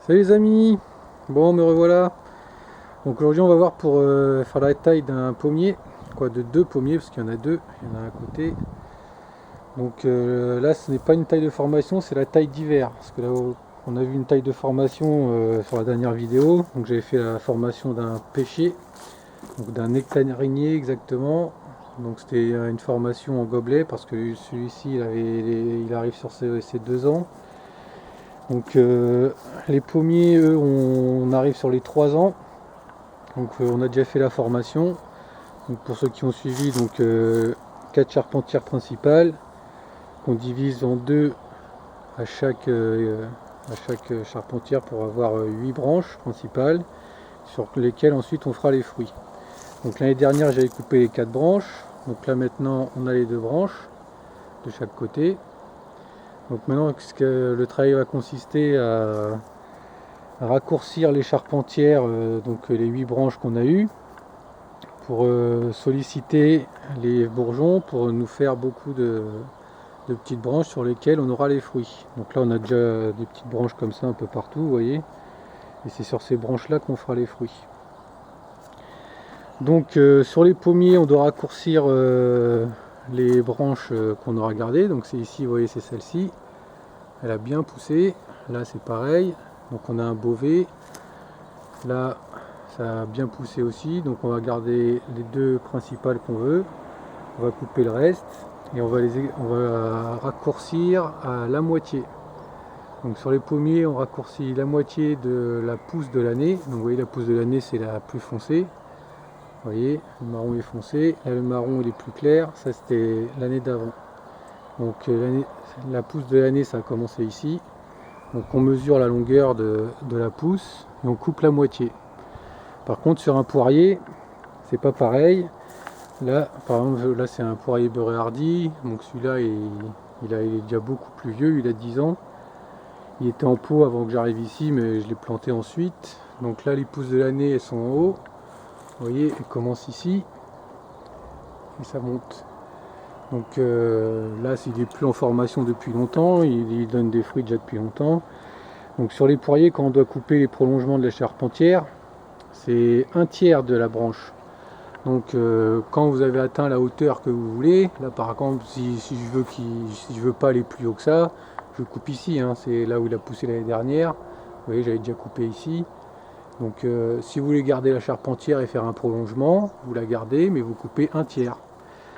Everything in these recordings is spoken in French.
Salut les amis, bon me revoilà. Donc aujourd'hui on va voir pour faire la taille d'un pommier, quoi de deux pommiers parce qu'il y en a deux, il y en a un à côté. Donc là ce n'est pas une taille de formation, c'est la taille d'hiver. Parce que là on a vu une taille de formation sur la dernière vidéo. Donc j'avais fait la formation d'un pêcher, donc d'un nectarinier exactement. Donc c'était une formation en gobelet parce que celui-ci il arrive sur ses 2 ans. Donc les pommiers, eux, on arrive sur les 3 ans. Donc on a déjà fait la formation. Donc, pour ceux qui ont suivi, donc 4 charpentières principales qu'on divise en deux à chaque charpentière pour avoir 8 branches principales sur lesquelles ensuite on fera les fruits. Donc l'année dernière j'avais coupé les 4 branches. Donc là maintenant on a les 2 branches de chaque côté. Donc maintenant le travail va consister à raccourcir les charpentières, donc les 8 branches qu'on a eues, pour solliciter les bourgeons pour nous faire beaucoup de petites branches sur lesquelles on aura les fruits. Donc là on a déjà des petites branches comme ça un peu partout, vous voyez, et c'est sur ces branches là qu'on fera les fruits. Donc sur les pommiers on doit raccourcir les branches qu'on aura gardées. Donc c'est ici, vous voyez, c'est celle-ci, elle a bien poussé. Là c'est pareil, donc on a un bovet, là ça a bien poussé aussi, donc on va garder les deux principales qu'on veut, on va couper le reste et on va raccourcir à la moitié. Donc sur les pommiers on raccourcit la moitié de la pousse de l'année. Donc vous voyez, la pousse de l'année c'est la plus foncée, vous voyez, le marron est foncé, là le marron il est plus clair, ça c'était l'année d'avant. Donc la pousse de l'année ça a commencé ici. Donc on mesure la longueur de la pousse et on coupe la moitié. Par contre sur un poirier, c'est pas pareil. Là, par exemple, là c'est un poirier beurré hardy. Donc celui-là il est déjà beaucoup plus vieux, il a 10 ans. Il était en pot avant que j'arrive ici, mais je l'ai planté ensuite. Donc là les pousses de l'année elles sont en haut. Vous voyez, elles commencent ici et ça monte. Donc là il est plus en formation depuis longtemps, il donne des fruits déjà depuis longtemps. Donc sur les poiriers, quand on doit couper les prolongements de la charpentière, c'est un tiers de la branche. Donc quand vous avez atteint la hauteur que vous voulez, là par exemple si je veux pas aller plus haut que ça, je coupe ici, hein, c'est là où il a poussé l'année dernière. Vous voyez, j'avais déjà coupé ici. Donc si vous voulez garder la charpentière et faire un prolongement, vous la gardez, mais vous coupez un tiers.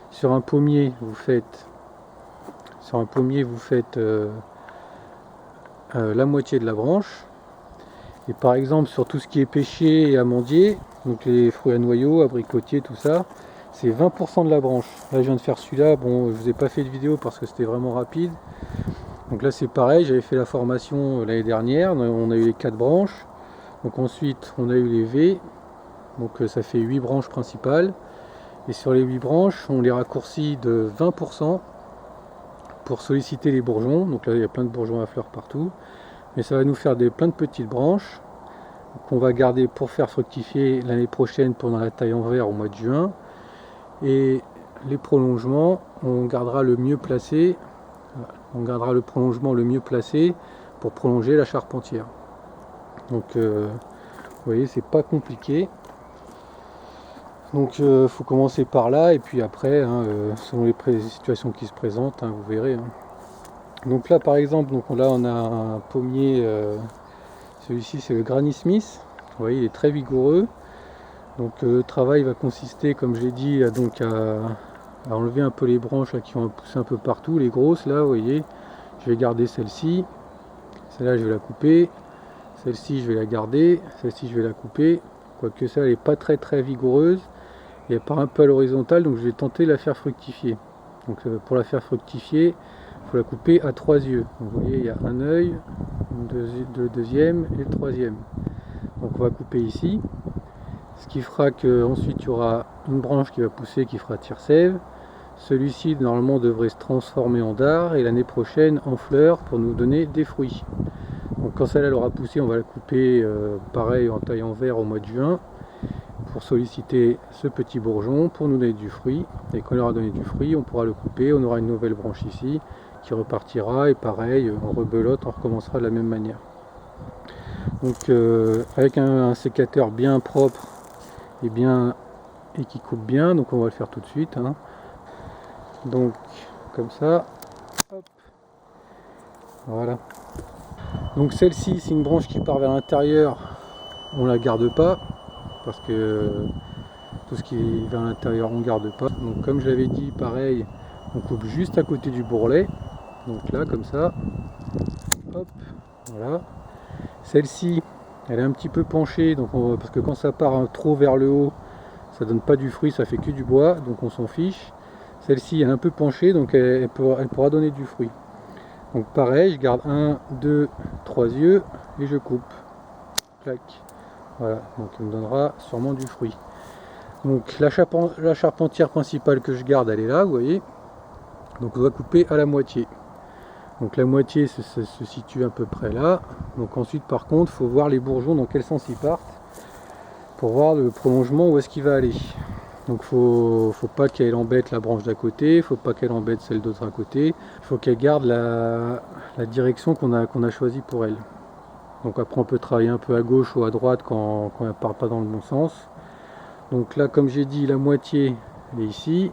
Sur un pommier, vous faites la moitié de la branche. Et par exemple sur tout ce qui est pêcher et amandier, donc les fruits à noyaux, abricotiers, tout ça, c'est 20% de la branche. Là je viens de faire celui-là, bon je vous ai pas fait de vidéo parce que c'était vraiment rapide. Donc là c'est pareil, j'avais fait la formation l'année dernière, on a eu les 4 branches. Donc ensuite on a eu les V, donc ça fait 8 branches principales. Et sur les 8 branches, on les raccourcit de 20% pour solliciter les bourgeons. Donc là il y a plein de bourgeons à fleurs partout. Mais ça va nous faire plein de petites branches qu'on va garder pour faire fructifier l'année prochaine pendant la taille en verre au mois de juin. Et les prolongements, on gardera le mieux placé. On gardera le prolongement le mieux placé pour prolonger la charpentière. Donc vous voyez, c'est pas compliqué. Donc faut commencer par là et puis après, hein, selon les situations qui se présentent, hein, vous verrez. Hein. Donc là par exemple, donc là on a un pommier, celui-ci c'est le Granny Smith, vous voyez il est très vigoureux. Donc le travail va consister, comme je l'ai dit, à enlever un peu les branches là, qui ont poussé un peu partout, les grosses là, vous voyez. Je vais garder celle-ci, celle-là je vais la couper, celle-ci je vais la garder, celle-ci je vais la couper, quoique ça elle n'est pas très vigoureuse, et elle part un peu à l'horizontale, donc je vais tenter de la faire fructifier. Donc pour la faire fructifier, il faut la couper à 3 yeux. Donc, vous voyez, il y a un œil, le deuxième et le troisième. Donc on va couper ici, ce qui fera que ensuite il y aura une branche qui va pousser qui fera tire-sève. Celui-ci normalement devrait se transformer en dard et l'année prochaine en fleurs pour nous donner des fruits. Donc quand celle-là aura poussé, on va la couper pareil en taille en verre au mois de juin pour solliciter ce petit bourgeon pour nous donner du fruit. Et quand il aura donné du fruit, on pourra le couper, on aura une nouvelle branche ici qui repartira et pareil, on rebelote, on recommencera de la même manière. Donc avec un sécateur bien propre et qui coupe bien, donc on va le faire tout de suite, hein. Donc comme ça, hop, voilà. Donc celle-ci, c'est une branche qui part vers l'intérieur, on la garde pas parce que tout ce qui est vers l'intérieur on garde pas. Donc comme je l'avais dit, pareil, on coupe juste à côté du bourrelet, donc là comme ça, hop, voilà. Celle-ci, elle est un petit peu penchée, donc parce que quand ça part trop vers le haut, ça donne pas du fruit, ça fait que du bois, donc on s'en fiche. Celle-ci est un peu penchée, donc elle pourra donner du fruit. Donc pareil, je garde 1, 2, 3 yeux et je coupe. Clac. Voilà, donc il me donnera sûrement du fruit. Donc la charpentière principale que je garde, elle est là, vous voyez. Donc on va couper à la moitié. Donc la moitié se situe à peu près là. Donc ensuite par contre, il faut voir les bourgeons dans quel sens ils partent pour voir le prolongement où est-ce qu'il va aller. Donc faut pas qu'elle embête la branche d'à côté, faut pas qu'elle embête celle d'autre à côté. Il faut qu'elle garde la direction qu'on a choisie pour elle. Donc après on peut travailler un peu à gauche ou à droite quand elle part pas dans le bon sens. Donc là comme j'ai dit, la moitié est ici.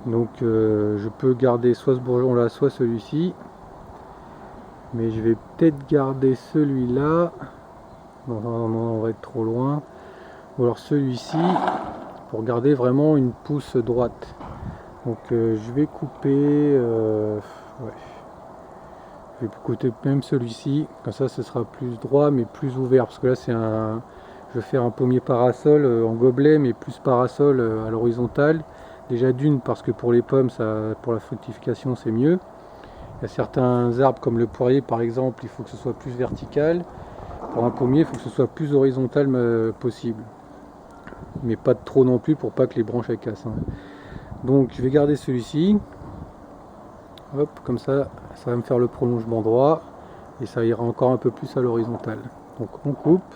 Donc je peux garder soit ce bourgeon là, soit celui-ci. Mais je vais peut-être garder celui-là. Non, on va être trop loin. Ou alors celui-ci pour garder vraiment une pousse droite. Donc je vais couper ouais. Je vais couper même celui-ci, comme ça ce sera plus droit mais plus ouvert, parce que là c'est je vais faire un pommier parasol en gobelet mais plus parasol à l'horizontale. Déjà d'une parce que pour les pommes, pour la fructification c'est mieux. Il y a certains arbres comme le poirier par exemple, il faut que ce soit plus vertical. Pour un pommier il faut que ce soit plus horizontal possible. Mais pas trop non plus pour pas que les branches elles cassent, hein. Donc je vais garder celui-ci, hop, comme ça va me faire le prolongement droit et ça ira encore un peu plus à l'horizontale. Donc on coupe,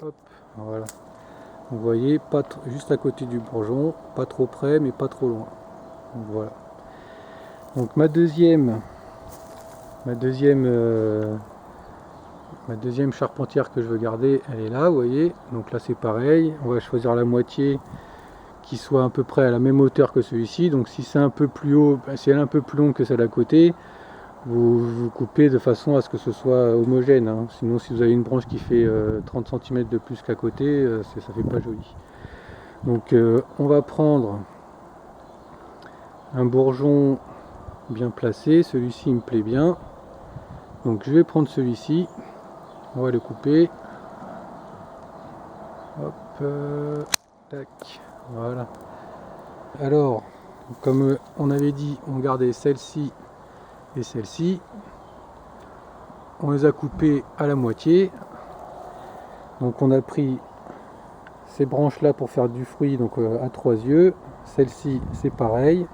hop, voilà. Vous voyez, juste à côté du bourgeon, pas trop près mais pas trop loin. Donc voilà. Donc ma deuxième charpentière que je veux garder, elle est là, vous voyez. Donc là c'est pareil, on va choisir la moitié qui soit à peu près à la même hauteur que celui-ci. Donc si c'est un peu plus haut, si elle est un peu plus longue que celle à côté, vous coupez de façon à ce que ce soit homogène, hein. Sinon si vous avez une branche qui fait 30 cm de plus qu'à côté, ça fait pas joli. Donc on va prendre un bourgeon bien placé, celui-ci me plaît bien. Donc je vais prendre celui-ci, on va le couper. Hop, tac, voilà. Alors, comme on avait dit, on gardait celle-ci et celle-ci. On les a coupées à la moitié. Donc on a pris ces branches-là pour faire du fruit, donc à 3 yeux. Celle-ci, c'est pareil.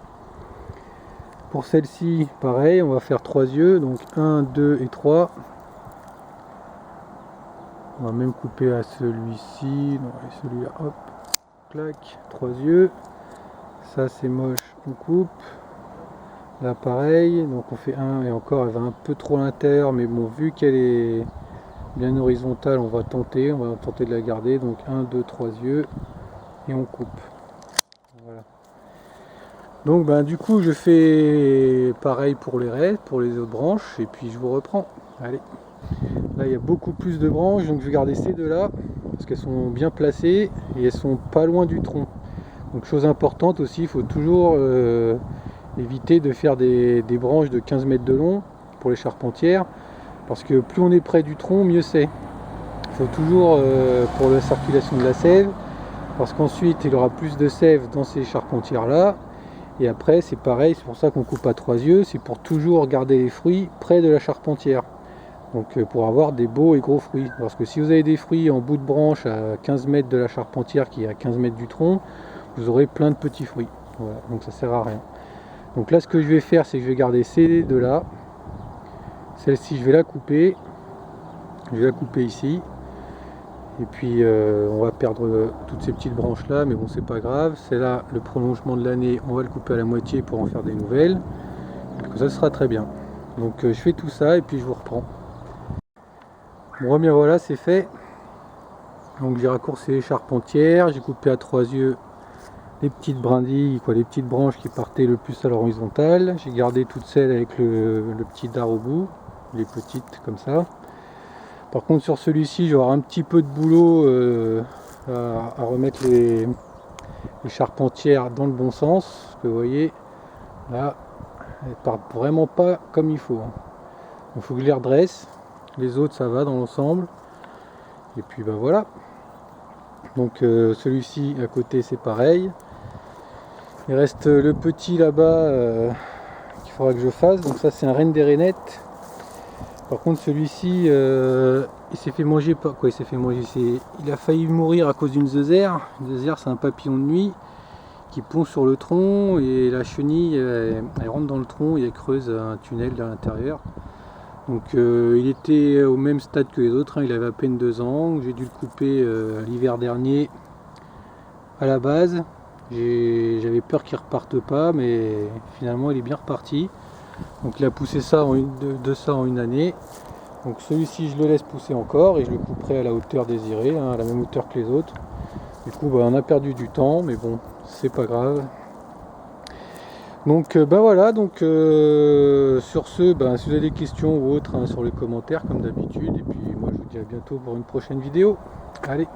Pour celle-ci, pareil, on va faire 3 yeux, donc 1, 2 et 3. On va même couper à celui-ci, celui-là, hop, clac, 3 yeux. Ça c'est moche, on coupe. Là pareil, donc on fait un et encore, elle va un peu trop à l'intérieur, mais bon, vu qu'elle est bien horizontale, on va tenter de la garder. Donc 1, 2, 3 yeux et on coupe. Voilà. Donc du coup je fais pareil pour les restes, pour les autres branches, et puis je vous reprends. Allez. Là il y a beaucoup plus de branches, donc je vais garder ces deux là, parce qu'elles sont bien placées et elles sont pas loin du tronc. Donc chose importante aussi, il faut toujours éviter de faire des branches de 15 mètres de long pour les charpentières, parce que plus on est près du tronc, mieux c'est. Il faut toujours, pour la circulation de la sève, parce qu'ensuite il y aura plus de sève dans ces charpentières là. Et après c'est pareil, c'est pour ça qu'on coupe à 3 yeux, c'est pour toujours garder les fruits près de la charpentière. Donc pour avoir des beaux et gros fruits. Parce que si vous avez des fruits en bout de branche à 15 mètres de la charpentière qui est à 15 mètres du tronc, vous aurez plein de petits fruits. Voilà, donc ça sert à rien. Donc là ce que je vais faire, c'est que je vais garder ces deux là. Celle-ci je vais la couper. Je vais la couper ici. Et puis on va perdre toutes ces petites branches là, mais bon c'est pas grave. C'est là le prolongement de l'année, on va le couper à la moitié pour en faire des nouvelles. Donc ça sera très bien. Donc je fais tout ça et puis je vous reprends. Bon bien voilà, c'est fait. Donc j'ai raccourci les charpentières, j'ai coupé à 3 yeux les petites brindilles, quoi, les petites branches qui partaient le plus à l'horizontale. J'ai gardé toutes celles avec le petit dard au bout, les petites comme ça. Par contre sur celui-ci j'aurai un petit peu de boulot à remettre les charpentières dans le bon sens. Parce que vous voyez, là, elles partent vraiment pas comme il faut. Il faut que je les redresse. Les autres ça va dans l'ensemble. Et puis ben voilà. Donc celui-ci à côté c'est pareil. Il reste le petit là-bas qu'il faudra que je fasse. Donc ça c'est un renne des rainettes. Par contre celui-ci il s'est fait manger par quoi, il s'est fait manger, il a failli mourir à cause d'une zézère. Une zézère c'est un papillon de nuit qui pond sur le tronc et la chenille elle rentre dans le tronc et elle creuse un tunnel à l'intérieur. Donc il était au même stade que les autres, hein, il avait à peine 2 ans. J'ai dû le couper l'hiver dernier à la base. J'avais peur qu'il reparte pas, mais finalement il est bien reparti. Donc il a poussé ça de ça en une année. Donc celui-ci je le laisse pousser encore et je le couperai à la hauteur désirée, hein, à la même hauteur que les autres. Du coup on a perdu du temps, mais bon c'est pas grave. Donc ben voilà, donc sur ce, si vous avez des questions ou autres, hein, sur les commentaires comme d'habitude, et puis moi je vous dis à bientôt pour une prochaine vidéo. Allez.